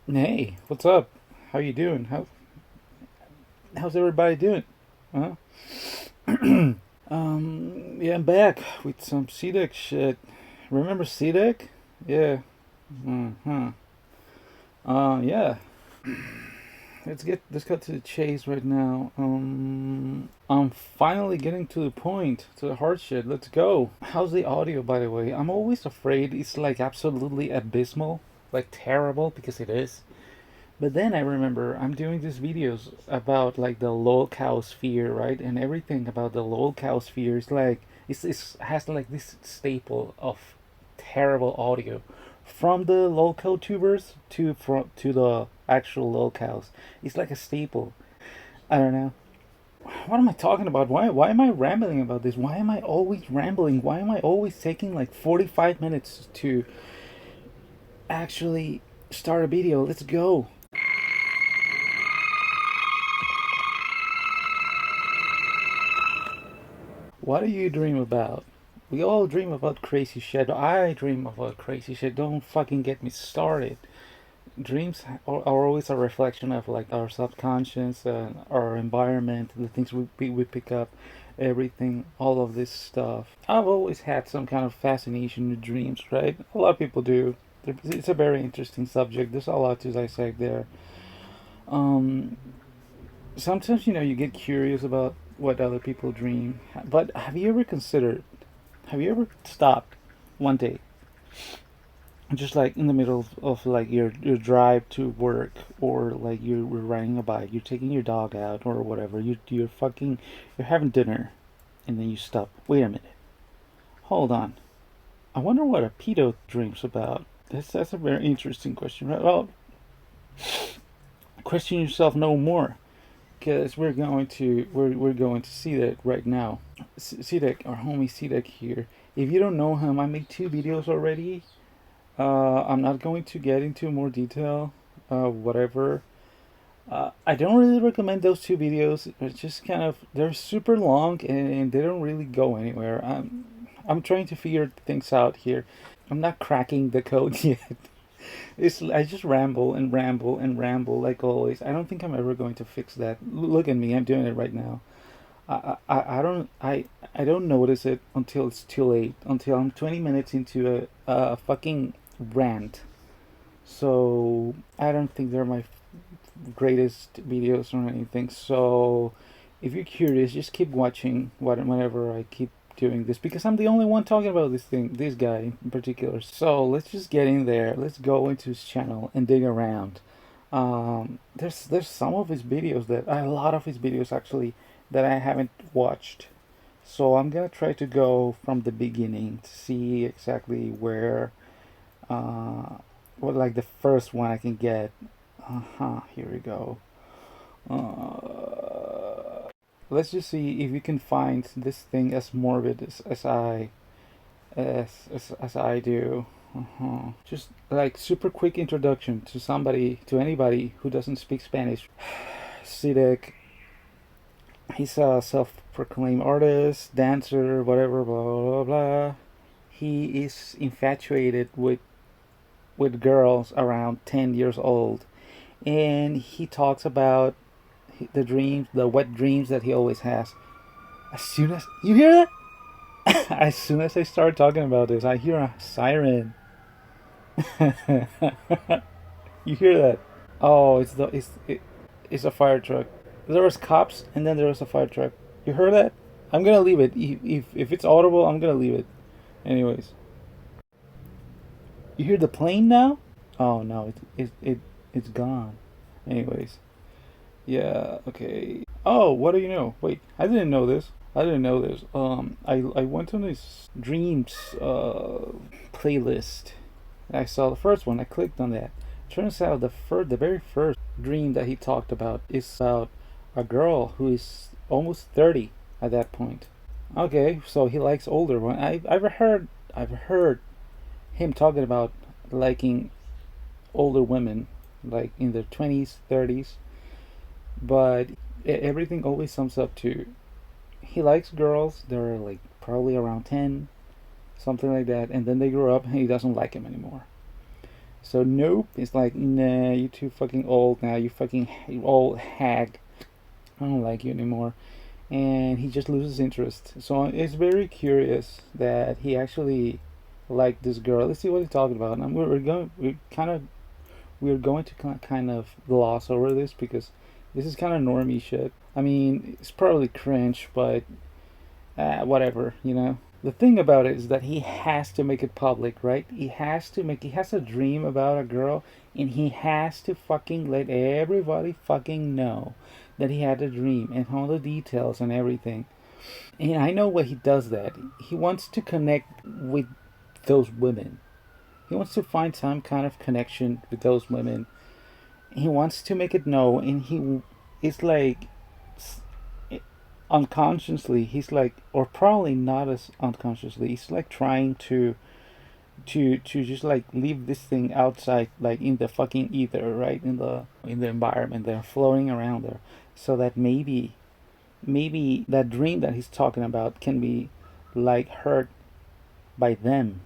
Hey, what's up? How you doing? How's everybody doing? Huh? Yeah, I'm back with some CDEC shit. Remember CDEC? Yeah. Uh-huh. Yeah. Let's get to the chase right now. I'm finally getting to the point, to the hard shit. Let's go. How's the audio, by the way? I'm always afraid it's like absolutely abysmal, like terrible, because it is. But then I remember I'm doing these videos about like the lol sphere, right? And everything about the lol sphere is like it's has like this staple of terrible audio from the lol tubers to the actual lolcows. It's like a staple. I don't know. What am I talking about? Why am I rambling about this? Why am I always rambling? Why am I always taking like 45 minutes to actually start a video? Let's go. What do you dream about? We all dream about crazy shit. I dream about crazy shit. Don't fucking get me started. Dreams are always a reflection of like our subconscious, our environment, the things we pick up, everything, all of this stuff. I've always had some kind of fascination with dreams, right? A lot of people do. It's a very interesting subject. There's a lot to dissect there. Um, Sometimes you get curious about what other people dream. But have you ever stopped one day, just like in the middle of like your drive to work, or like you're riding a bike, you're taking your dog out or whatever, you're having dinner, and then you stop. Wait a minute. Hold on. I wonder what a pedo dreams about. That's a very interesting question, right? Well, question yourself no more, because we're going to see that right now. Sidek, our homie Sidek here. If you don't know him, I made two videos already. I'm not going to get into more detail. Whatever. I don't really recommend those two videos. It's just kind of they're super long and they don't really go anywhere. I'm trying to figure things out here. I'm not cracking the code yet. I just ramble and ramble and ramble like always. I don't think I'm ever going to fix that. Look at me, I'm doing it right now. I don't notice it until it's too late. Until I'm 20 minutes into a fucking rant. So I don't think they're my greatest videos or anything. So if you're curious, just keep watching whenever I keep doing this, because I'm the only one talking about this guy in particular. So let's just get in there. Let's go into his channel and dig around. There's some of his videos that a lot of his videos actually that I haven't watched. So I'm gonna try to go from the beginning to see exactly where, what like the first one I can get. Here we go. Let's just see if we can find this thing as morbid as I do. Just like super quick introduction to anybody who doesn't speak Spanish. Sidek, he's a self-proclaimed artist, dancer, whatever, blah blah blah blah. He is infatuated with girls around 10 years old, and he talks about the wet dreams that he always has. As soon as you hear that, as soon as I start talking about this, I hear a siren. You hear that? Oh, it's a fire truck. There was cops, and then there was a fire truck. You heard that? I'm gonna leave it. If it's audible, I'm gonna leave it. Anyways, you hear the plane now? Oh no, it's gone. Anyways, yeah, okay. Oh, what do you know? Wait, I didn't know this. I didn't know this. I went on this dreams playlist. I saw the first one. I clicked on that. Turns out the very first dream that he talked about is about a girl who is almost 30 at that point. Okay, so he likes older one. I've heard him talking about liking older women, like in their 20s, 30s, but everything always sums up to he likes girls that are like probably around 10, something like that, and then they grow up and he doesn't like them anymore. So nope, it's like, nah, you're too fucking old now. You fucking old hag. I don't like you anymore. And he just loses interest. So it's very curious that he actually liked this girl. Let's see what he's talking about. And we're going to kind of gloss over this because this is kind of normie shit. I mean, it's probably cringe, but whatever, you know. The thing about it is that he has to make it public, right? He has a dream about a girl, and he has to fucking let everybody fucking know that he had a dream and all the details and everything. And I know why he does that. He wants to connect with those women. He wants to find some kind of connection with those women. He wants to make it known, and it's like unconsciously he's like, or probably not as unconsciously, he's like trying to just like leave this thing outside, like in the fucking ether, right, in the environment. They're floating around there, so that maybe that dream that he's talking about can be like heard by them,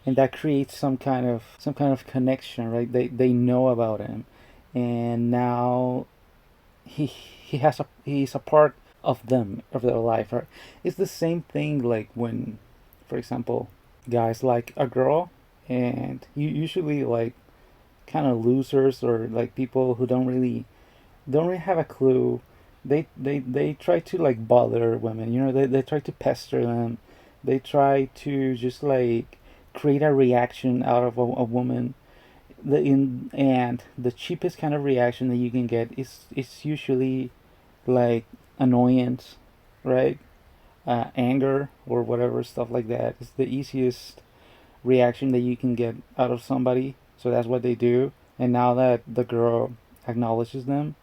and that creates some kind of connection, right? They know about him, and now he's a part of them, of their life, right? It's the same thing like when, for example, guys like a girl, and you usually like kind of losers or like people who don't really have a clue. They try to like bother women, you know. They try to pester them. They try to just like create a reaction out of a woman. And the cheapest kind of reaction that you can get is usually like annoyance, right? Anger or whatever, stuff like that. It's the easiest reaction that you can get out of somebody. So that's what they do. And now that the girl acknowledges them,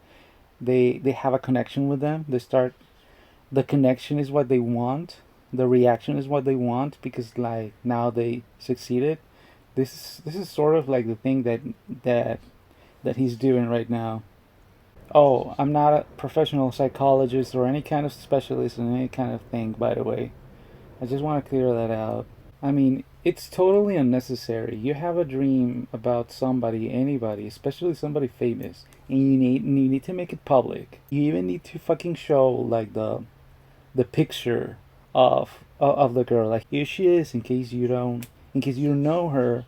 they have a connection with them. They start, the connection is what they want. The reaction is what they want because like now they succeeded. This is sort of like the thing that that he's doing right now. Oh, I'm not a professional psychologist or any kind of specialist in any kind of thing, by the way. I just want to clear that out. I mean, it's totally unnecessary. You have a dream about somebody, anybody, especially somebody famous, and you need to make it public. You even need to fucking show like the picture of the girl. Like here she is, in case you don't know her,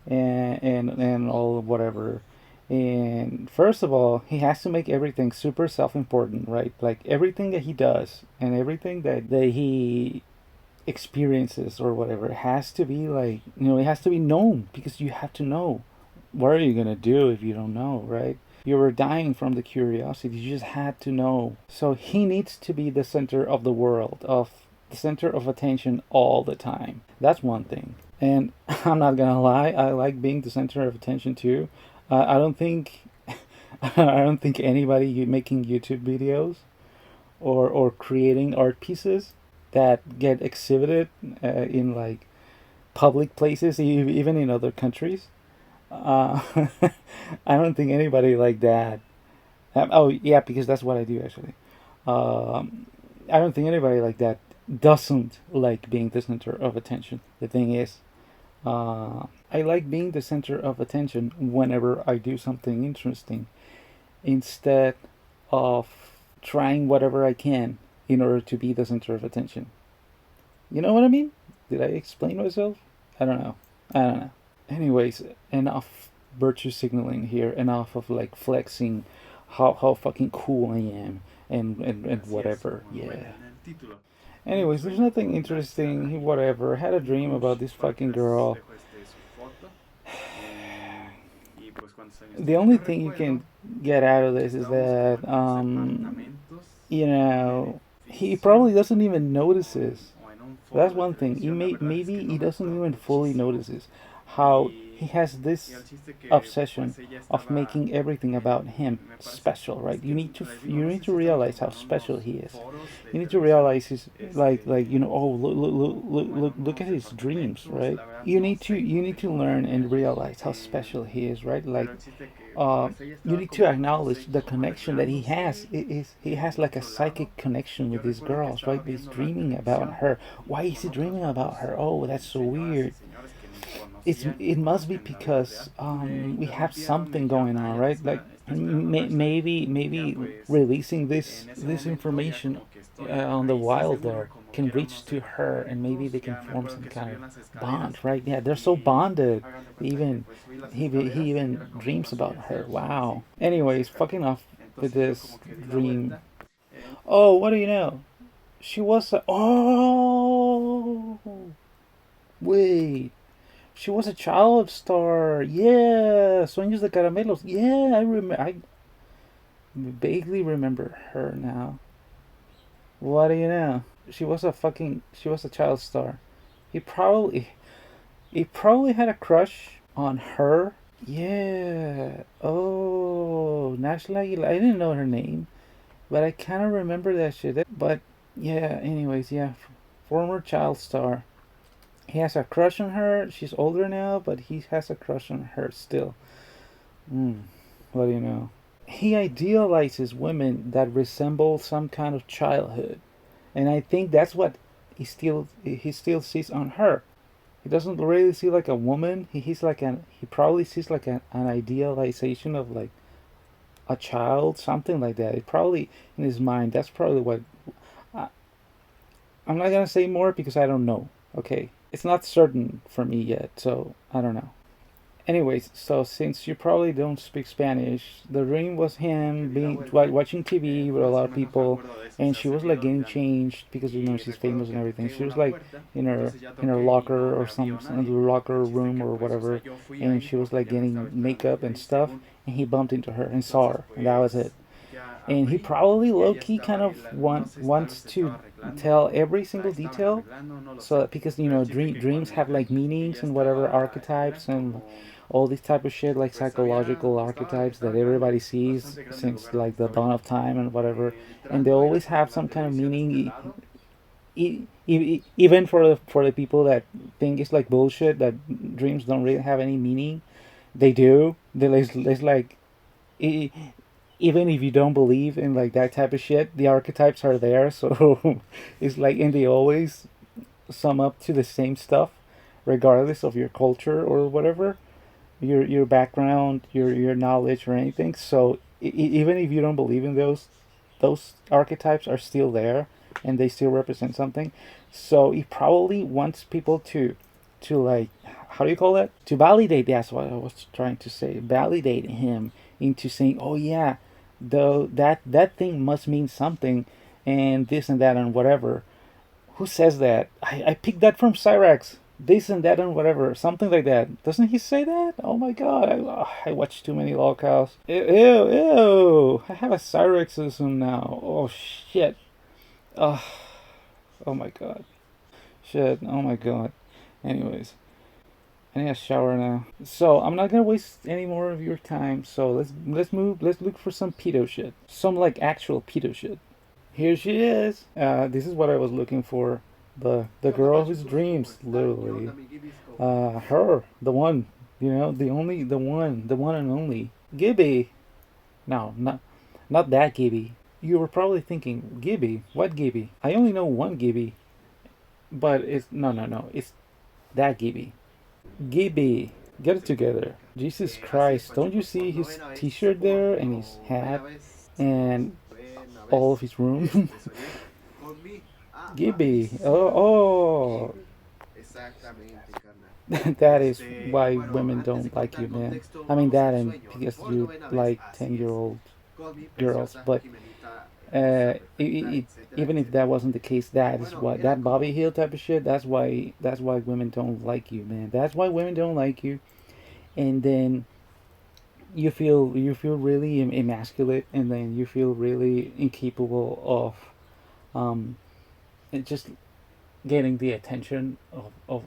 and all whatever. And first of all, he has to make everything super self-important, right? Like everything that he does and everything that he experiences or whatever has to be like, you know, it has to be known because you have to know. What are you gonna do if you don't know, right? You were dying from the curiosity. You just had to know. So he needs to be the center of the world, of the center of attention all the time. That's one thing. And I'm not gonna lie, I like being the center of attention too. I don't think I don't think anybody making YouTube videos or creating art pieces that get exhibited in like public places, even in other countries. Uh, I don't think anybody like that. Oh yeah, because that's what I do actually. Um, I don't think anybody like that doesn't like being the center of attention. The thing is, I like being the center of attention whenever I do something interesting, instead of trying whatever I can in order to be the center of attention. You know what I mean? Did I explain myself? I don't know. I don't know. Anyways, enough virtue signaling here. Enough of like flexing how fucking cool I am and whatever. Yeah. Anyways, there's nothing interesting. Whatever. I had a dream about this fucking girl. The only thing you can get out of this is that, you know, he probably doesn't even notices. That's one thing. Maybe he doesn't even fully notices how he has this obsession of making everything about him special, right? You need to realize how special he is. You need to realize he's like, you know, oh, look at his dreams, right? You need to learn and realize how special he is, right? Like, you need to acknowledge the connection that he has. He has like a psychic connection with these girls, right? He's dreaming about her. Why is he dreaming about her? Oh, that's so weird. it must be because we have something going on, right? Like maybe releasing this information on the wild there can reach to her, and maybe they can form some kind of bond, right? Yeah, they're so bonded. Even he even dreams about her. Wow. Anyways, fucking off with this dream. Oh, what do you know? She was a, oh wait. She was a child star. Yeah, Sueños de Caramelos. Yeah, I remember. I vaguely remember her now. What do you know? She was a child star. He probably he probably had a crush on her. Yeah. Oh, National Aguilar. I didn't know her name, but I kind of remember that shit. But yeah. Anyways, yeah. Former child star. He has a crush on her. She's older now, but he has a crush on her still. Hmm. What do you know? He idealizes women that resemble some kind of childhood, and I think that's what he still sees on her. He doesn't really see like a woman. He probably sees like an idealization of like a child, something like that. It probably in his mind. That's probably what. I, I'm not gonna say more because I don't know. Okay, it's not certain for me yet, so I don't know. Anyways, so since you probably don't speak Spanish, the dream was him being watching TV with a lot of people, and she was like getting changed because she's famous and everything. She was like in her locker or in the locker room or whatever, and she was like getting makeup and stuff, and he bumped into her and saw her, and that was it. And he probably low key kind of wants to tell every single detail, so that because dreams have like meanings and whatever archetypes and all this type of shit like psychological archetypes that everybody sees since like the dawn of time and whatever, and they always have some kind of meaning. Even for the people that think it's like bullshit that dreams don't really have any meaning, they do. It's like e- even if you don't believe in like that type of shit, the archetypes are there. So it's like, and they always sum up to the same stuff, regardless of your culture or whatever, your background, your knowledge or anything. So even if you don't believe in those archetypes are still there, and they still represent something. So he probably wants people to like, how do you call that? To validate. That's what I was trying to say. Validate him into saying, oh yeah, though that thing must mean something, and this and that and whatever. Who says that? I picked that from Cyrax. This and that and whatever, something like that. Doesn't he say that? Oh my god, I watched too many lolcows. Ew, ew, ew. I have a Cyraxism now. Oh shit. Oh, oh my god. Shit. Oh my god. Anyways, I need a shower now. So I'm not gonna waste any more of your time. So let's move. Let's look for some pedo shit. Some like actual pedo shit. Here she is. This is what I was looking for. The girl whose dreams, literally. Her, the one, the one and only. Gibby. No, not that Gibby. You were probably thinking, Gibby? What Gibby? I only know one Gibby, but it's no. It's that Gibby. Gibby, get it together. Jesus Christ! Don't you see his T-shirt there and his hat and all of his room? Gibby. Oh. That is why women don't like you, man. I mean that, and because you like 10-year-old girls. But even if that wasn't the case, that is why that Bobby Hill type of shit. That's why women don't like you, man. That's why women don't like you. And then you feel really emasculate, and then you feel really incapable of just getting the attention of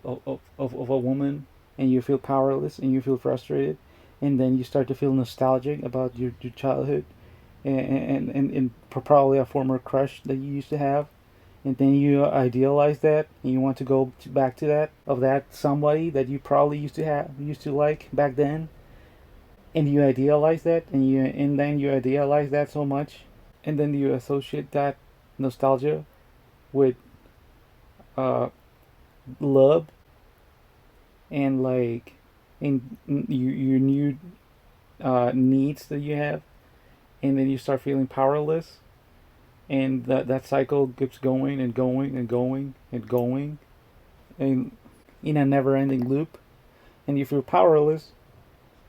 a woman, and you feel powerless and you feel frustrated, and then you start to feel nostalgic about your childhood, and probably a former crush that you used to have, and then you idealize that and you want to go back to that somebody that you probably used to like back then, and you idealize that, and then you idealize that so much, and then you associate that nostalgia with uh, love, and like in your new needs that you have, and then you start feeling powerless, and that cycle keeps going and going and going and going, and in a never-ending loop, and you feel powerless,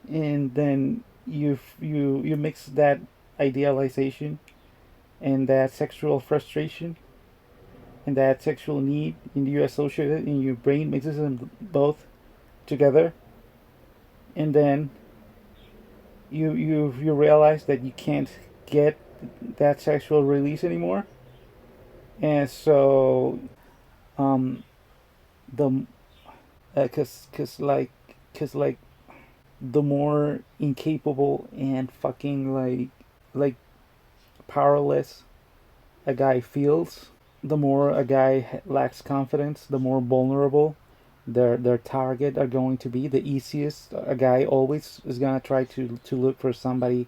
and then you mix that idealization and that sexual frustration and that sexual need, and you associate it, and your brain mixes them both together, and then you realize that you can't get that sexual release anymore, and so um the cause like the more incapable and fucking like powerless a guy feels, the more a guy lacks confidence, the more vulnerable their target are going to be. The easiest a guy always is gonna try to look for somebody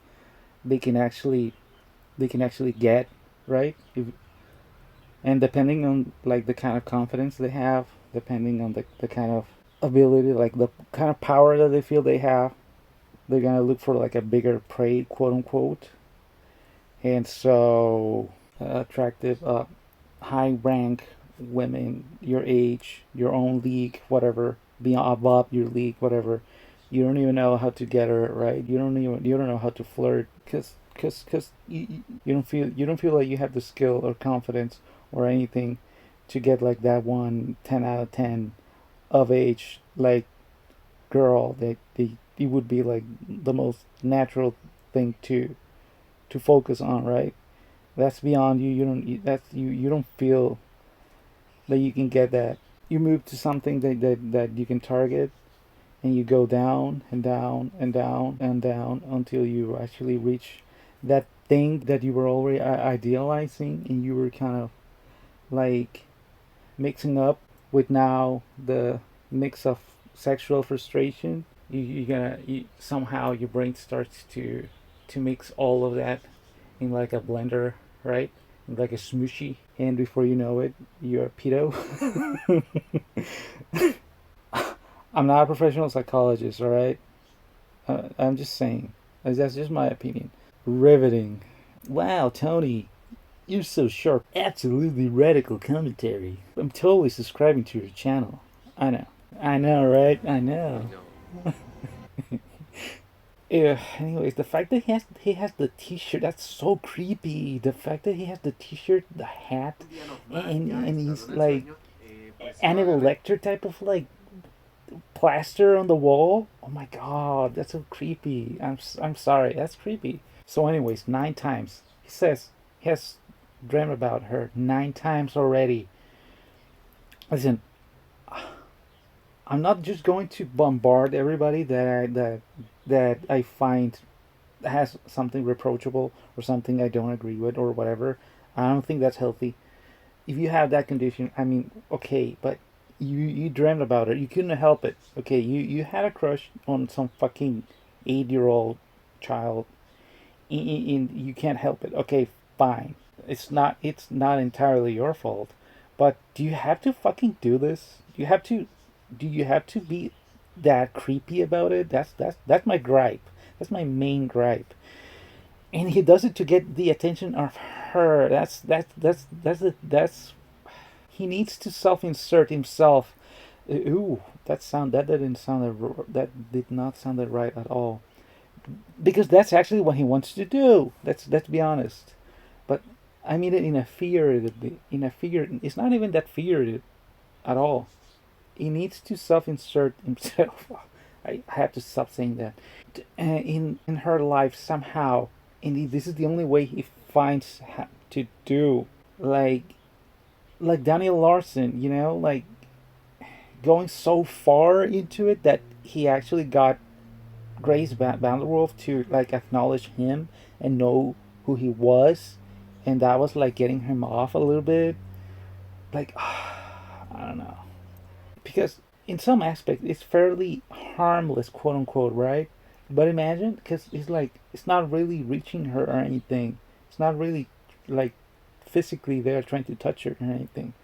they can actually get, right? And depending on like the kind of confidence they have, depending on the kind of ability, like the kind of power that they feel they have, they're gonna look for like a bigger prey, quote unquote. And so attractive, high rank women your age, your own league, whatever, beyond above your league, whatever. You don't even know how to get her right. You don't know how to flirt because you don't feel like you have the skill or confidence or anything to get like that one 10 out of 10 of age like girl that it would be like the most natural thing to focus on, right? That's beyond you. You don't feel that you can get that. You move to something that you can target, and you go down and down and down and down until you actually reach that thing that you were already idealizing, and you were kind of like mixing up with now the mix of sexual frustration. Somehow your brain starts to mix all of that in like a blender, right? Like a smoothie, and before you know it, you're a pedo. I'm not a professional psychologist, all right? I'm just saying. That's just my opinion. Riveting. Wow, Toni, you're so sharp. Absolutely radical commentary. I'm totally subscribing to your channel. I know. I know, right? I know. Yeah, anyways, the fact that he has the T-shirt, that's so creepy. The fact that he has the T-shirt, the hat, and he's like Hannibal Lecter type of like plaster on the wall. Oh my god, that's so creepy. I'm sorry, that's creepy. So, anyways, 9 times he says he has dreamt about her 9 times already. Listen, I'm not just going to bombard everybody that I find has something reproachable or something I don't agree with or whatever. I don't think that's healthy. If you have that condition, I mean, okay, but you dreamt about it. You couldn't help it. Okay, you had a crush on some fucking 8-year-old child. You can't help it. Okay, fine. It's not entirely your fault. But do you have to fucking do this? Do you have to be that creepy about it? That's my gripe. That's my main gripe. And he does it to get the attention of her. That's he needs to self-insert himself. Ooh, that did not sound right at all. Because that's actually what he wants to do. Let's be honest. But I mean it in a fear. It's not even that fear at all. He needs to self-insert himself. I have to stop saying that. In her life somehow, and this is the only way he finds to do, like Daniel Larson, like going so far into it that he actually got Grace Vanderwolf to like acknowledge him and know who he was, and that was like getting him off a little bit. Like I don't know, because in some aspect it's fairly harmless, quote unquote, right? But imagine, because it's not really reaching her or anything. It's not really like physically there trying to touch her or anything.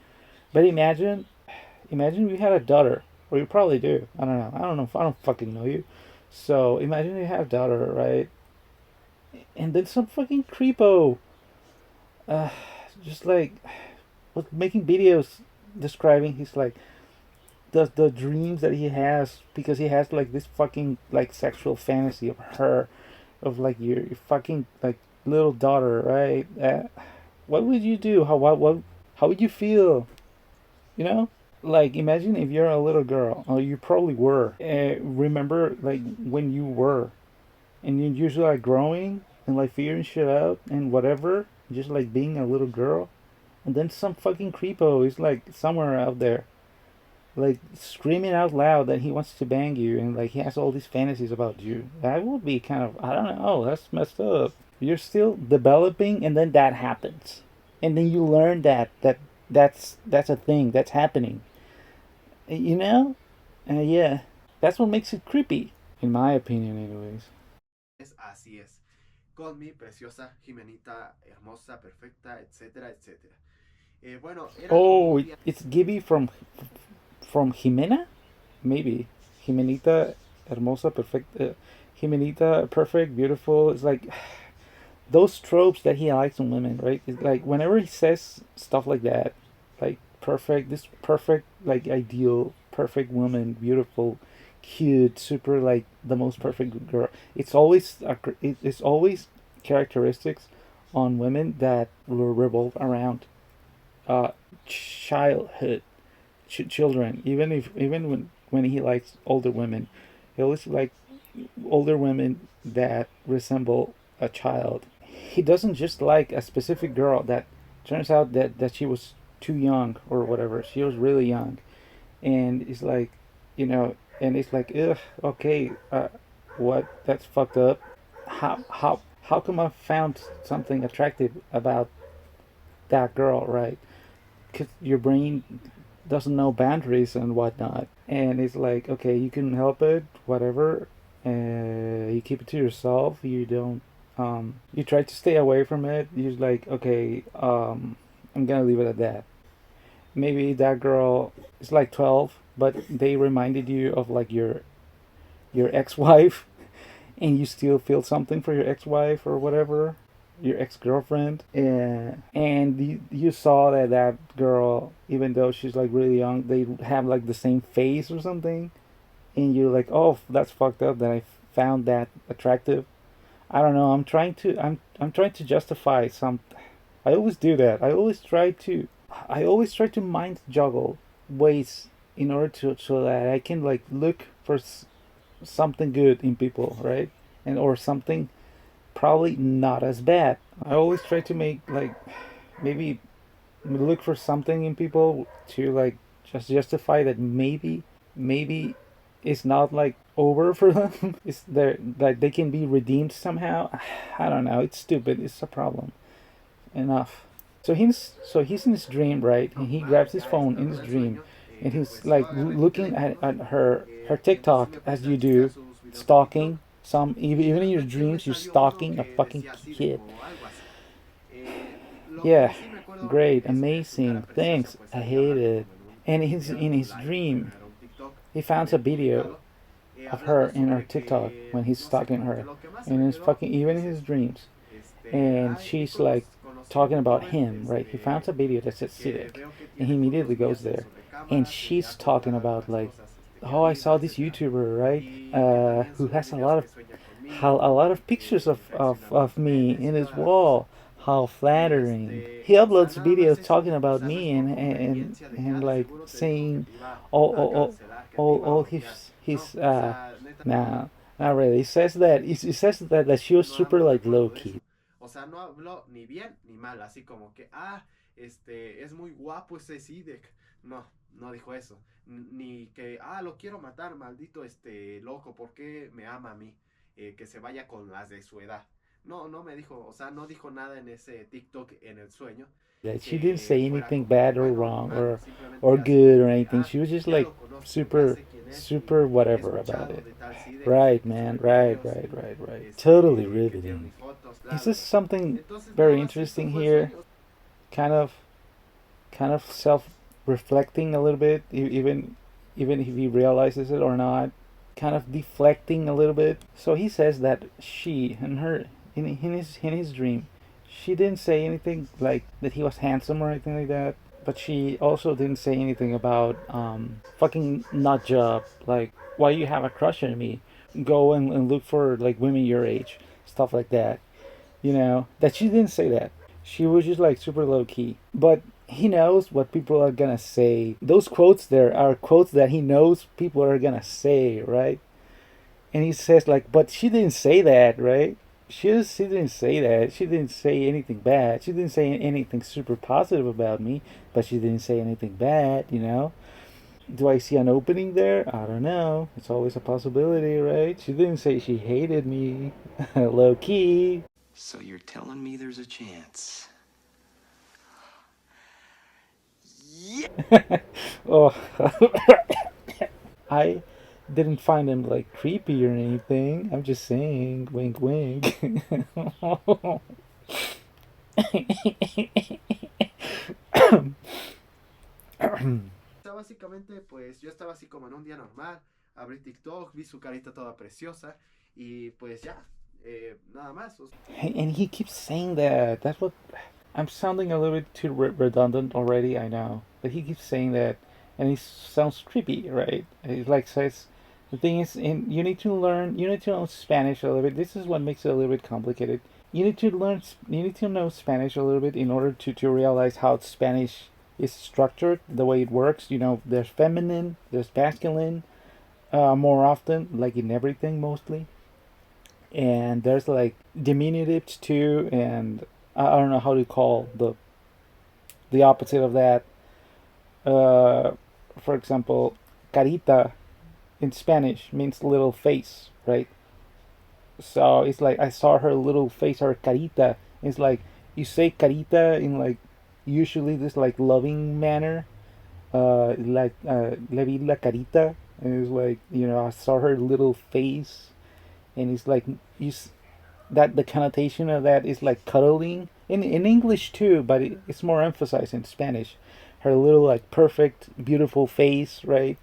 But imagine you had a daughter, or you probably do. I don't know. I don't know. I don't fucking know you. So imagine you have a daughter, right? And then some fucking creepo, uh, just like was making videos describing his like the dreams that he has because he has like this fucking like sexual fantasy of her, of like your fucking like little daughter, right? What would you do? How would you feel? You know? Like imagine if you're a little girl, or you probably were. Remember like when you were, and you usually like growing and like figuring shit out and whatever, just like being a little girl, and then some fucking creepo is like somewhere out there, like screaming out loud that he wants to bang you and like he has all these fantasies about you. That would be kind of, I don't know, that's messed up. You're still developing, and then that happens, and then you learn that's a thing that's happening. You know? Yeah, that's what makes it creepy, in my opinion, anyways. Así es, con mi preciosa Jimenita, hermosa, perfecta, etcétera, etcétera. Bueno, era como Oh, un día. it's Gibby from Jimena, maybe Jimenita, hermosa, perfecta, Jimenita, perfect, beautiful. It's like those tropes that he likes in women, right? It's like whenever he says stuff like that, like perfect, this perfect, like ideal, perfect woman, beautiful, cute, super, like the most perfect girl. It's always characteristics on women that will revolve around childhood, children. Even when he likes older women, he always like older women that resemble a child. He doesn't just like a specific girl that turns out that she was too young or whatever. She was really young, and it's like, and it's like, ugh, okay, what? That's fucked up. How come I found something attractive about that girl, right? Because your brain doesn't know boundaries and whatnot, and it's like, okay, you can help it, whatever. You keep it to yourself. You don't. You try to stay away from it. You're like, okay, I'm gonna leave it at that. Maybe that girl is like 12, but they reminded you of like your ex-wife, and you still feel something for your ex-wife or whatever, your ex-girlfriend. And you saw that girl, even though she's like really young, they have like the same face or something, and you're like, oh, that's fucked up that I found that attractive. I don't know. I'm trying to justify some. I always do that. I always try to mind juggle ways in order to so that I can like look for something good in people, right? And or something probably not as bad. I always try to make like maybe look for something in people to like just justify that maybe it's not like over for them. It's there like they can be redeemed somehow. I don't know. It's stupid. It's a problem. Enough. So he's in his dream, right? And he grabs his Ya phone esta, in his ¿verdad? El dream, sueño, and he's pues like yo agarré mi looking teléfono, at her porque TikTok sí me as puse a you checar do, sus videos de TikTok stalking some. y de Even in your repente me dreams, you're salió uno stalking a que fucking decía así de kid. como algo así. Lo Yeah, que sí me acuerdo great, es de su cara amazing, preciosa, thanks. pues I ahí hate hablando it. como And en un video in de un his live que me dream, agarró un TikTok he que finds a había video publicado, of her hablando in her sobre TikTok que, when he's no sé, stalking como que her, lo que más se and me it's quedó fucking even in es his esto. dreams. And she's like Conocí talking un about joven him, right? He finds a video that says que Civic, veo que and he tiene immediately fotos goes mías en there, su and recámara, que she's ya talking compra about las like, cosas que oh, I admiro, saw this etcétera. YouTuber, right? Y que también Who sube has videos que sueña a conmigo lot y of pictures que reacciona a of mis me memes in y his toda la cosa. wall. How flattering. He O sea, uploads nada más videos eso. talking O about sea, no es me por and conveniencia de que, and de like seguro te dijo que saying te iba all a all cancelar, que te iba a all bloquear. No, his o sea, neta, nah, not really. He says that she was no super damos like low recuerdo de key. eso. O sea, no habló ni bien ni mal, así como que, es muy guapo ese Sidek. No, no dijo eso. Ni que, lo quiero matar, maldito loco, ¿por qué me ama a mí? Que se vaya con las de su edad. No, no me dijo, o sea, no dijo nada en ese TikTok en el sueño That she didn't que say fuera anything como que bad or bueno ni wrong malo, simplemente así good or como que, anything. She was just ya like lo conozco, ya super sé quién es y super he whatever about escuchado it. de tal Sidek Right, que man. sube Right, videos right, y right, right. Totally que tiene riveting. mis fotos, He bla, bla, says bla. something Entonces nada very más eso interesting fue el here. sueño. Kind of, kind of self-reflecting a little bit. Even even if he realizes it or not, kind of deflecting a little bit. So he says that she and her in his dream, she didn't say anything like that he was handsome or anything like that. But she also didn't say anything about fucking nut job, like why you have a crush on me, go and look for like women your age, stuff like that. That she didn't say that. She was just like super low key. But he knows what people are gonna say. Those quotes there are quotes that he knows people are gonna say, right? And he says like, but she didn't say that, right? She didn't say that. She didn't say anything bad. She didn't say anything super positive about me, but she didn't say anything bad. Do I see an opening there? I don't know. It's always a possibility, right? She didn't say she hated me. Low key. So you're telling me there's a chance? Oh, I didn't find him like creepy or anything. I'm just saying, wink, wink. O sea, básicamente, pues yo estaba así como en un día normal, abrí TikTok, vi su carita toda preciosa y pues ya, nada más. And he keeps saying that. That's what I'm sounding a little bit too redundant already. I know, but he keeps saying that, and he sounds creepy, right? He like says. The thing is, you need to learn. You need to know Spanish a little bit. This is what makes it a little bit complicated. You need to learn. You need to know Spanish a little bit in order to realize how Spanish is structured, the way it works. There's feminine, there's masculine, more often, like in everything mostly, and there's like diminutives too, and I don't know how to call the opposite of that. Uh, for example, carita in Spanish means little face, right? So it's like I saw her little face, her carita. It's like you say carita in like usually this like loving manner, like le vi la carita, and it's like I saw her little face, and it's like you that the connotation of that is like cuddling in English too, but it's more emphasized in Spanish. Her little like perfect, beautiful face, right?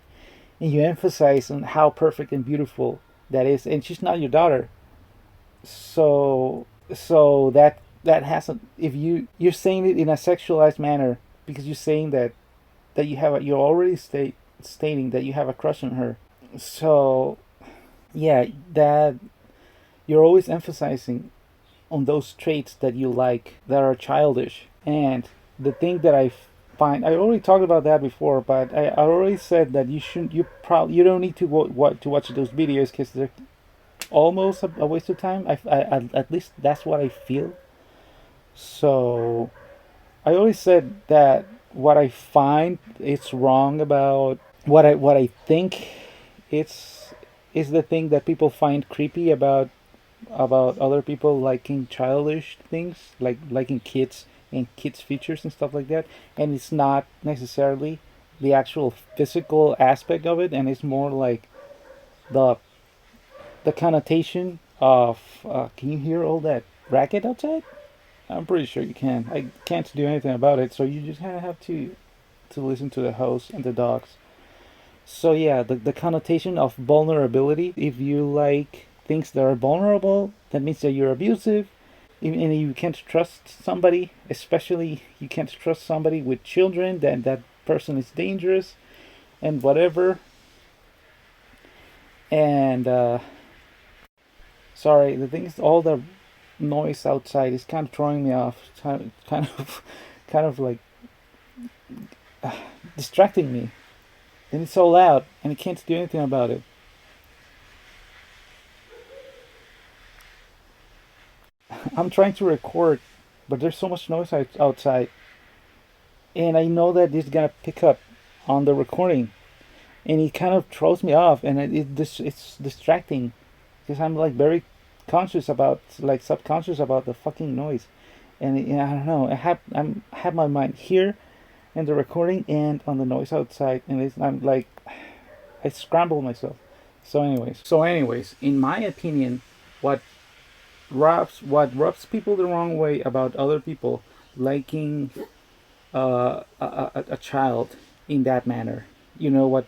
And you emphasize on how perfect and beautiful that is, and she's not your daughter. So that hasn't. If you're saying it in a sexualized manner because you're saying that you're already stating that you have a crush on her. So yeah, that you're always emphasizing on those traits that you like that are childish. And the thing that I find, I already talked about that before, but I already said that you don't need to watch those videos because they're almost a waste of time. At least that's what I feel. So I always said that what I find it's wrong about what I think it's is the thing that people find creepy about other people liking childish things, like liking kids and kids features and stuff like that, and it's not necessarily the actual physical aspect of it, and it's more like the the connotation of can you hear all that racket outside? I'm pretty sure you can. I can't do anything about it, so you just kind of have to listen to the host and the dogs. So yeah, the connotation of vulnerability. If you like things that are vulnerable, that means that you're abusive, and you can't trust somebody. Especially you can't trust somebody with children. Then that person is dangerous, and whatever. And sorry, the thing is, all the noise outside is kind of throwing me off. It's kind of like distracting me. And it's so loud, and I can't do anything about it. I'm trying to record, but there's so much noise outside, and I know that it's gonna pick up on the recording, and it kind of throws me off, and it's distracting because I'm like very conscious about, like subconscious about the fucking noise, and I don't know. I have my mind here, and the recording, and on the noise outside, and I'm like, I scramble myself. So anyways, in my opinion, what rubs people the wrong way about other people liking a child in that manner. You know what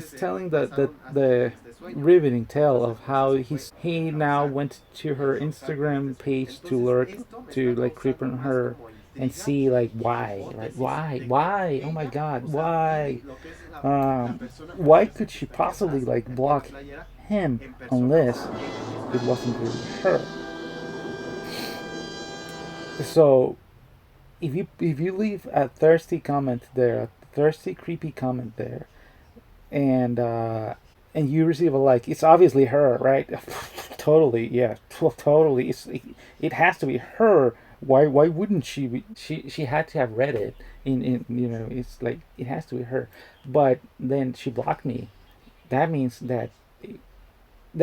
he's telling the riveting tale of how he now went to her Instagram page to lurk, to like creep on her and intriga see like y why, right? hipótesis de que Why? Oh my ella, o God, sea, why? Vivi, lo que es la persona que Why aparece could que she está aquí possibly atrás, like aquí en la block playera, him en persona, o unless sea, ella it misma. wasn't really her? So if you leave a thirsty comment there, a thirsty creepy comment there, and you receive a like, it's obviously her, right? Totally, yeah, totally. It has to be her. Why wouldn't she be? She had to have read it. It's like it has to be her. But then she blocked me. That means that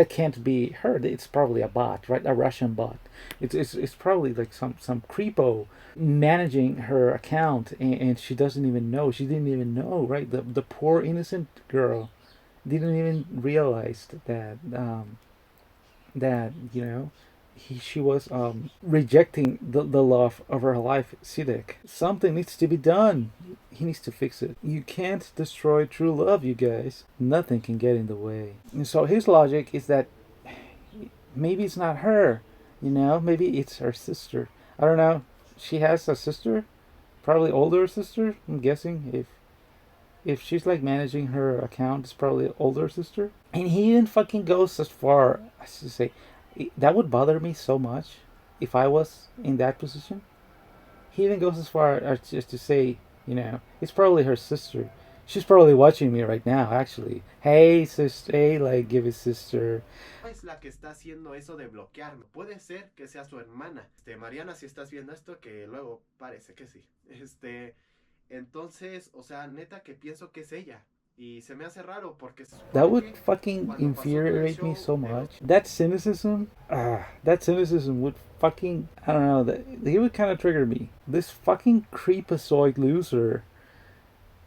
can't be her. It's probably a bot, right? A Russian bot. It's probably like some creepo managing her account, and she doesn't even know. She didn't even know, right? The poor innocent girl didn't even realize that she was rejecting the love of her life, Sidek. Something needs to be done. He needs to fix it. You can't destroy true love, you guys. Nothing can get in the way. And so his logic is that maybe it's not her. Maybe it's her sister. I don't know. She has a sister, probably older sister. I'm guessing if she's like managing her account, it's probably an older sister. And he even fucking goes as far as to say that would bother me so much if I was in that position. He even goes as far as just to say, it's probably her sister. She's probably watching me right now, actually. Hey, sister. Hey, like, give his sister. Es la que está haciendo eso de bloquearme. Puede ser que sea su hermana. Mariana, si estás viendo esto, que luego parece que sí. Entonces, o sea, neta que pienso que es ella. Y se me hace raro porque se That supone would que fucking cuando pasó todo el infuriate me show so de los... much. That cynicism would fucking, I don't know, it would kind of trigger me. This fucking creepazoid loser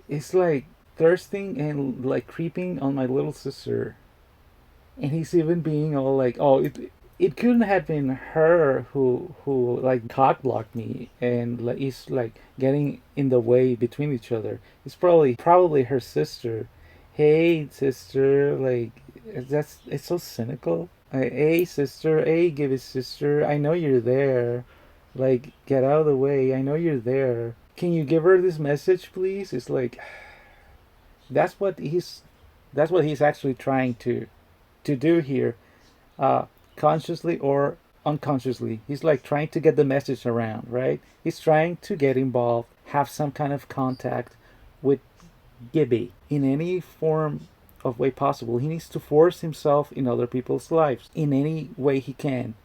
is like thirsting and like creeping on my little sister, and he's even being all like, "Oh, it couldn't have been her who like cock blocked me and like is like getting in the way between each other. It's probably her sister. Hey, sister, like it's so cynical. Hey, sister, hey, give it, sister. I know you're there. Like, get out of the way. I know you're there. Can you give her this message, please?" It's like that's what he's actually trying to do here, uh, consciously or unconsciously. He's like trying to get the message around, right? He's trying to get involved, have some kind of contact with Gibby in any form of way possible. He needs to force himself in other people's lives in any way he can.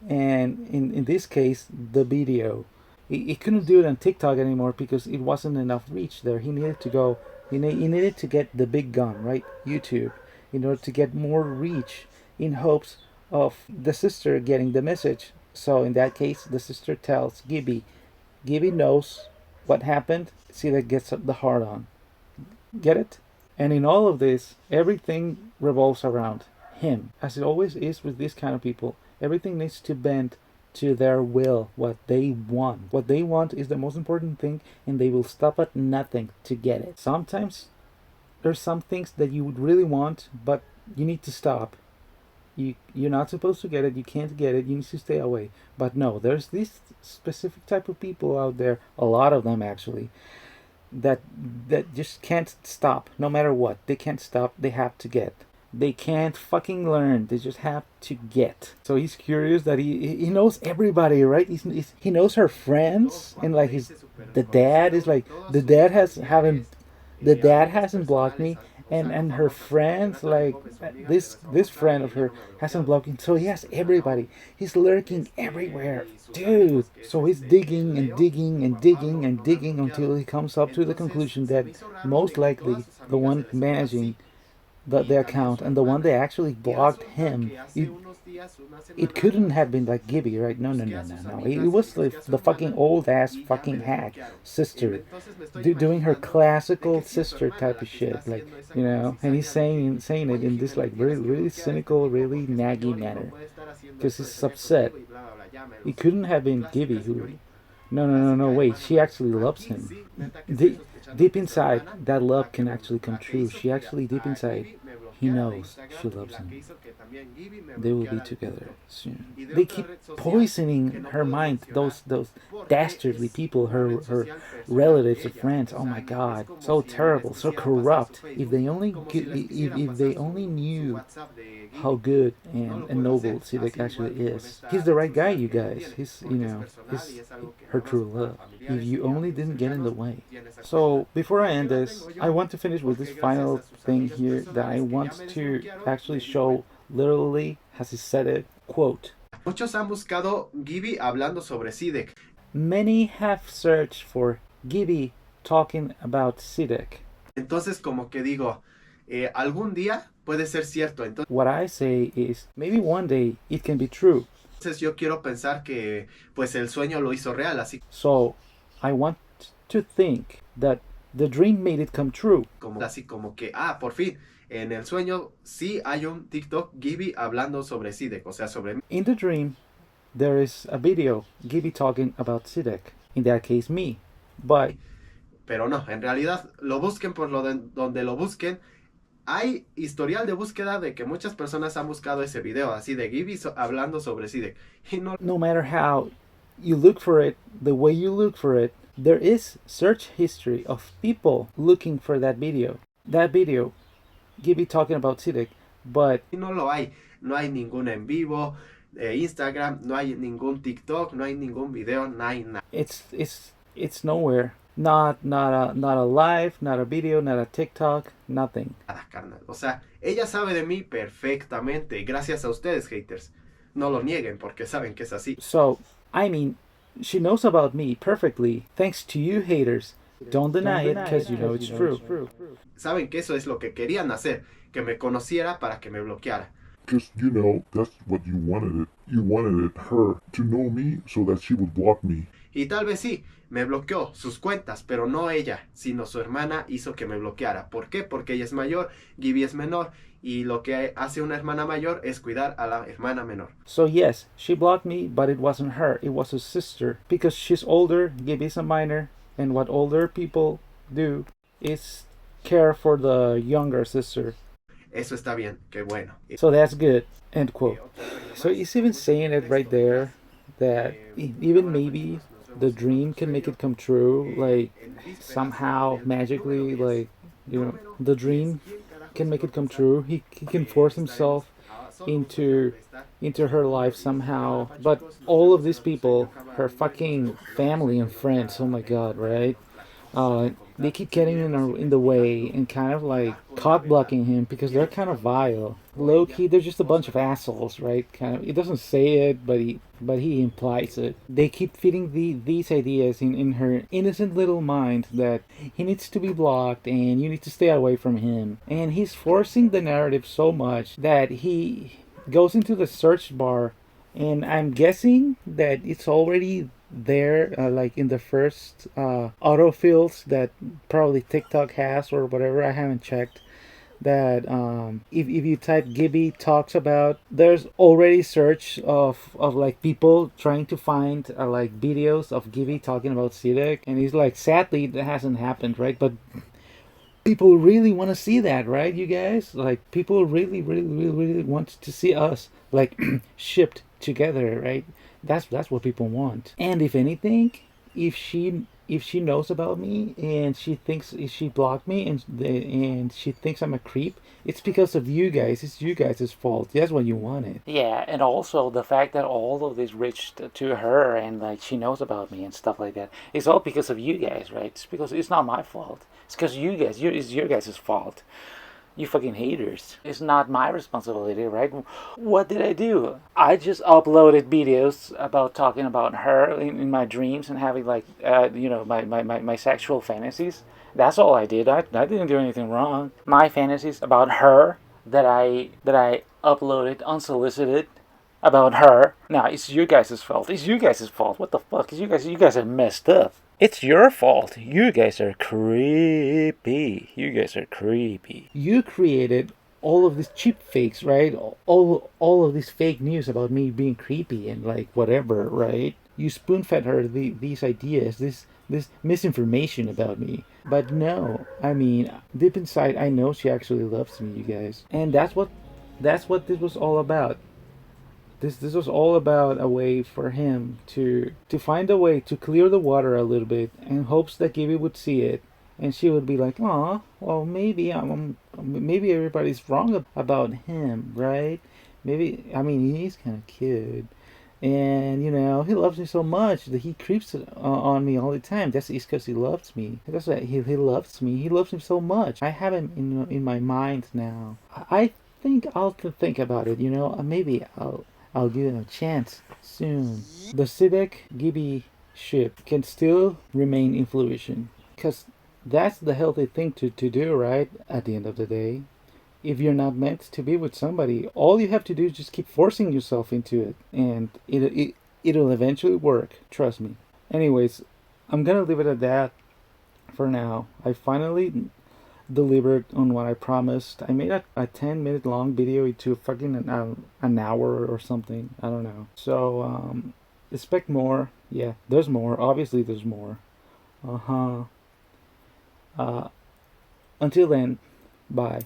And in this case, the video. He couldn't do it on TikTok anymore because it wasn't enough reach there. He needed to go. He needed to get the big gun, right? YouTube, in order to get more reach, in hopes of the sister getting the message. So in that case, the sister tells Gibby. Gibby knows what happened. See, that gets the hard on. Get it? And in all of this, everything revolves around him, as it always is with these kind of people. Everything needs to bend to their will, what they want. What they want is the most important thing, and they will stop at nothing to get it. Sometimes there's some things that you would really want, but you need to stop. You're not supposed to get it. You can't get it. You need to stay away. But no, there's this specific type of people out there. A lot of them actually, that just can't stop no matter what. They can't stop. They have to get. They can't fucking learn. They just have to get. So he's curious that he knows everybody, right? He knows her friends, and like the dad is like the dad has haven't the dad hasn't blocked me, and her friends like this friend of her hasn't blocked him. So he has everybody. He's lurking everywhere, dude. So he's digging and digging and digging and digging until he comes up to the conclusion that most likely the one managing the account and the one that actually blocked him, it couldn't have been like Gibby, right? No, no, no, no, no. It was the fucking old ass fucking hack sister doing her classical sister type of shit, like, and he's saying it in this like really really cynical, really naggy manner because he's upset. It couldn't have been Gibby who. No, no, no, no. Wait, she actually loves him. Deep inside, that love can actually come true. She actually, deep inside, he bloqueara de knows she Instagram y loves la que him. hizo que también Gibby me They will be bloqueara de together TikTok. soon. Y de They otra keep red social que poisoning no her puedo mind. mencionar Those porque dastardly es people, una red her social personal relatives, de her ella. friends. O Oh my sea, es God, como so si les terrible, so quisiera pasar su corrupt. If Facebook, they only como si les quisiera if they pasar only su knew WhatsApp de how Gibby. good No lo and puedo noble hacer, Sidek así igual actually que con is. esta He's the red right guy, social you que ella guys. tiene, He's porque es personal y he's es algo que her nada más true para love. If familiares you y only amigos didn't get in the cercanos way. tiene esa So cuenta. before I ¿Por qué end la this, tengo I yo? want to finish with this Porque gracias final a sus thing amigas here that I personales que ya want me to desbloquearon, actually me di cuenta. show literally, as he said it, quote. Muchos han buscado Gibby hablando sobre Sidek. Many have searched for Gibby talking about Sidek. Entonces como que digo, algún día puede ser cierto. What I say is, maybe one day it can be true. Entonces yo quiero pensar que pues el sueño lo hizo real, So I want to think that the dream made it come true. así como que, por fin, en el sueño sí hay un TikTok Gibby hablando sobre Sidek, o sea, sobre mí. In the dream, there is a video Gibby talking about Sidek. In that case, me. But Pero no, en realidad lo busquen por donde lo busquen. Hay historial de búsqueda de que muchas personas han buscado ese video así de Gibby hablando sobre Sidek. Y no matter how you look for it, the way you look for it, there is search history of people looking for that video. That video, Gibby talking about Sidek, but no lo hay. No hay ningún en vivo, Instagram, no hay ningún TikTok, no hay ningún video, no hay nada. It's nowhere. Not a live, not a video, not a TikTok, nothing. Nada, carnal. O sea, ella sabe de mí perfectamente, gracias a ustedes, haters. No lo nieguen porque saben que es así. So, I mean, she knows about me perfectly, thanks to you haters. Don't deny it because you know it's true. Saben que eso es lo que querían hacer, que me conociera para que me bloqueara. Because, you know, that's what you wanted it. You wanted her to know me so that she would block me. Y tal vez sí, me bloqueó sus cuentas, pero no ella, sino su hermana hizo que me bloqueara. ¿Por qué? Porque ella es mayor, Gibby es menor, y lo que hace una hermana mayor es cuidar a la hermana menor. So yes, she blocked me, but it wasn't her, it was her sister. Because she's older, Gibby's a minor, and what older people do is care for the younger sister. Eso está bien, qué bueno. So that's good, end quote. So he's even saying it right there, that even maybe the dream can make it come true, like somehow magically, like, you know, the dream can make it come true. He can force himself into her life somehow. But all of these people, her fucking family and friends, oh my god, right? They keep getting in the way and kind of like cock blocking him because they're kind of vile. Low key, they're just a bunch of assholes, right? Kind of. He doesn't say it, but he implies it. They keep feeding these ideas in her innocent little mind that he needs to be blocked and you need to stay away from him. And he's forcing the narrative so much that he goes into the search bar, and I'm guessing that it's already there, like in the first autofills that probably TikTok has or whatever. I haven't checked. That if you type Gibby talks about, there's already search of like people trying to find like videos of Gibby talking about Sidek, and he's like, sadly that hasn't happened, right? But people really want to see that, right, you guys? Like, people really want to see us like shipped together, right? That's what people want. And if anything, if she knows about me and she thinks she blocked me and she thinks I'm a creep, it's because of you guys. It's you guys' fault. That's what you wanted. Yeah, and also the fact that all of this reached to her and like she knows about me and stuff like that. It's all because of you guys, right? It's because it's not my fault. It's because you guys. It's your guys' fault. You fucking haters. It's not my responsibility, right? What did I do? I just uploaded videos about talking about her in my dreams and having like, my sexual fantasies. That's all I did. I didn't do anything wrong. My fantasies about her that I uploaded unsolicited about her. Now, it's you guys' fault. It's you guys' fault. What the fuck? You guys are messed up. It's your fault. You guys are creepy. You guys are creepy. You created all of these cheap fakes, right? All of this fake news about me being creepy and like whatever, right? You spoon fed her these ideas, this this misinformation about me. But no, I mean, deep inside, I know she actually loves me, you guys, and that's what this was all about. This was all about a way for him to find a way to clear the water a little bit, in hopes that Gibby would see it, and she would be like, "Aw, well, maybe everybody's wrong about him, right? Maybe, I mean, he's kind of cute, and he loves me so much that he creeps on me all the time. That's because he loves me. That's why he loves me. He loves me so much. I have him in my mind now. I think I'll think about it. Maybe I'll give him a chance soon. The Sidek Gibby ship can still remain in fruition, because that's the healthy thing to do, right? At the end of the day, if you're not meant to be with somebody, all you have to do is just keep forcing yourself into it, and it'll eventually work. Trust me. Anyways, I'm gonna leave it at that for now. I finally delivered on what I promised. I made a 10-minute long video into fucking an hour or something. I don't know. So expect more. Yeah, there's more. Obviously, there's more. Uh huh. Until then, bye.